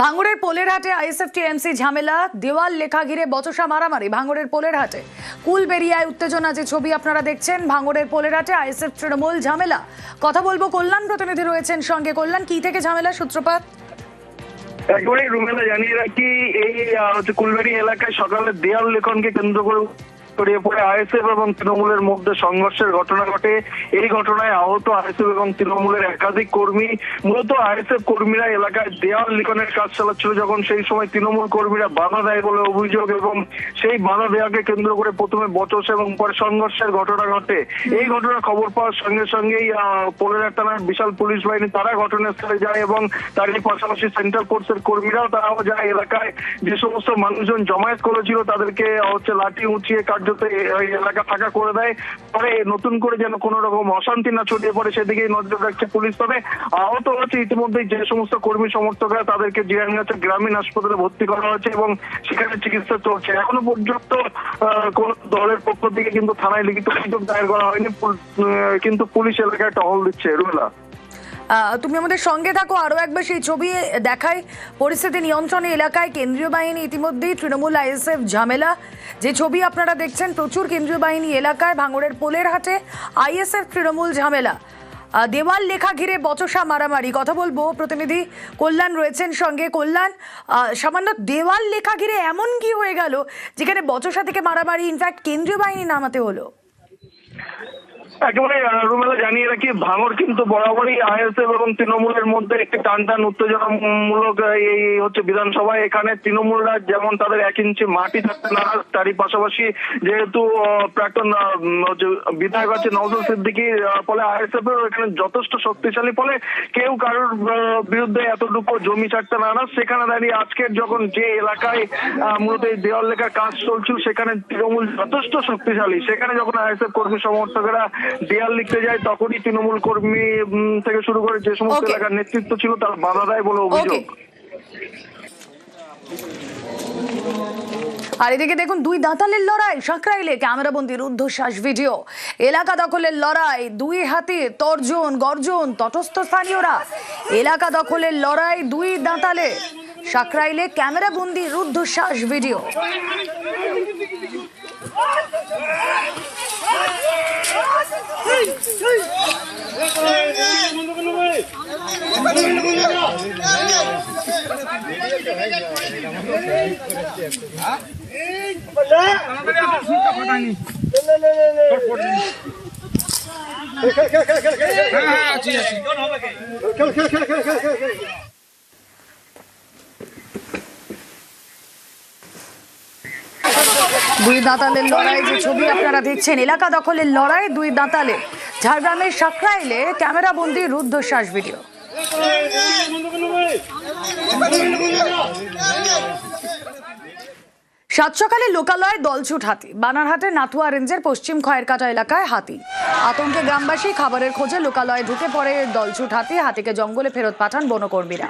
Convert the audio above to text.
ভাঙড়ের পোলেরহাটে ISF TMC ঝামেলা, দেওয়াল লেখা ঘিরে বচসা মারামারি। ভাঙড়ের পোলেরহাটে কুলবেরিয়ায় উত্তেজনা, যে ছবি আপনারা দেখছেন। ভাঙড়ের পোলেরহাটে আইএসএফ তৃণমূল ঝামেলা। কথা বলবো, কল্যাণ প্রতিনিধি রয়েছেন সঙ্গে। কল্যাণ, কি থেকে ঝামেলা সূত্রপাত? একেবারেই রুমেলা জানিয়ে রাখি, এই কুলবেড়ি এলাকায় সকালে দেয়াল লেখনকে কেন্দ্র করে ছড়িয়ে পড়ে আইএসএফ এবং তৃণমূলের মধ্যে সংঘর্ষের ঘটনা ঘটে। এই ঘটনায় আহত আইএসএফ এবং তৃণমূলের একাধিক কর্মী। মূলত আইএসএফ কর্মীরা এলাকায় দেয়াল লিখনের কাজ চালাচ্ছিল, যখন সেই সময় তৃণমূল কর্মীরা বাধা দেয় বলে অভিযোগ, এবং সেই বাধা দেওয়াকে কেন্দ্র করে প্রথমে বচসা এবং পরে সংঘর্ষের ঘটনা ঘটে। এই ঘটনার খবর পাওয়ার সঙ্গে সঙ্গেই পোলেরহাট থানার বিশাল পুলিশ বাহিনী তারা ঘটনাস্থলে যায়, এবং তারই পাশাপাশি সেন্ট্রাল ফোর্সের কর্মীরাও তারাও যায়। এলাকায় যে সমস্ত মানুষজন জমায়েত করেছিল তাদেরকে লাঠি উঁচিয়ে এলাকা ফাঁকা করে দেয়। পরে নতুন করে যেন কোন রকম অশান্তি না ছড়িয়ে পড়ে সেদিকেই নজর রাখছে পুলিশ। তবে আহত হচ্ছে ইতিমধ্যে যে সমস্ত কর্মী সমর্থকরা, তাদেরকে জিরানগাছা গ্রামীণ হাসপাতালে ভর্তি করা হয়েছে এবং সেখানে চিকিৎসা চলছে। এখনো পর্যন্ত কোন দলের পক্ষ থেকে কিন্তু থানায় লিখিত অভিযোগ দায়ের করা হয়নি, কিন্তু পুলিশ এলাকায় টহল দিচ্ছে। রুমেলা, তুমি আমাদের সঙ্গে থাকো, আরো একবার সেই ছবি দেখায়। পরিস্থিতি নিয়ন্ত্রণে এলাকায় কেন্দ্রীয় বাহিনী, ইতিমধ্যেই তৃণমূল আইএসএফ ঝামেলা। যে ছবি আপনারা দেখছেন, প্রচুর কেন্দ্রীয় বাহিনী এলাকায়। ভাঙড়ের পোলেরহাটে আইএসএফ তৃণমূল ঝামেলা, দেওয়াল লেখা ঘিরে বচসা মারামারি। কথা বলবো, প্রতিনিধি কল্যাণ রয়েছেন সঙ্গে। কল্যাণ, সামান্য দেওয়াল লেখা ঘিরে এমন কি হয়ে গেল যেখানে বচসা থেকে মারামারি, ইনফ্যাক্ট কেন্দ্রীয় বাহিনী নামাতে হলো? একেবারে রুমেলা জানিয়ে রাখি, ভাঙড় কিন্তু বরাবরই আইএসএফ এবং তৃণমূলের মধ্যে একটি টান উত্তেজনামূলক এই হচ্ছে বিধানসভায়। এখানে তৃণমূলরা যেমন তাদের 1 ইঞ্চি মাটি থাকতে না, তারই পাশাপাশি যেহেতু প্রাক্তন বিধায়ক আছে নওজল সিদ্দিকী, ফলে আইএসএফ এর এখানে যথেষ্ট শক্তিশালী, ফলে কেউ কারোর বিরুদ্ধে এতটুকু জমি ছাড়তে না। সেখানে দাঁড়িয়ে আজকের যখন যে এলাকায় মূলত এই দেওয়াল লেখার কাজ চলছিল, সেখানে তৃণমূল যথেষ্ট শক্তিশালী। সেখানে যখন আইএসএফ কর্মী সমর্থকেরা দেয়াল লিখতে যায়, তখনই তৃণমূল কর্মী থেকে শুরু করে যে সমস্ত এলাকার নেতৃত্ব ছিল তার বাধা দেয় বলে অভিযোগ। আর এদিকে দেখুন, 2 দাঁতালের লড়াই সাঁকরাইলে, ক্যামেরাবন্দি রুদ্ধশ্বাস ভিডিও। এলাকা দখলের লড়াই, 2 হাতে তর্জন গর্জন, তটস্থ স্থানীয়রা। এলাকা দখলের লড়াই 2 দাঁতালে, সাঁকরাইলে ক্যামেরাবন্দি রুদ্ধশ্বাস ভিডিও। দুই দাঁতালের লড়াই, যে ছবি আপনারা দেখছেন, এলাকা দখলের লড়াই 2 দাঁতালে। ঝাড়গ্রামের সাঁকরাইলে ক্যামেরাবন্দি রুদ্ধশ্বাস ভিডিও। সাত সকালে লোকালয়ে দলছুট হাতি। বানারহাটের নাথুয়া রেঞ্জের পশ্চিম খয়েরকাটা এলাকায় হাতি। আতঙ্কে গ্রামবাসী, খাবারের খোঁজে লোকালয়ে ঢুকে পড়ে দলছুট হাতি। হাতিকে জঙ্গলে ফেরত পাঠান বনকর্মীরা।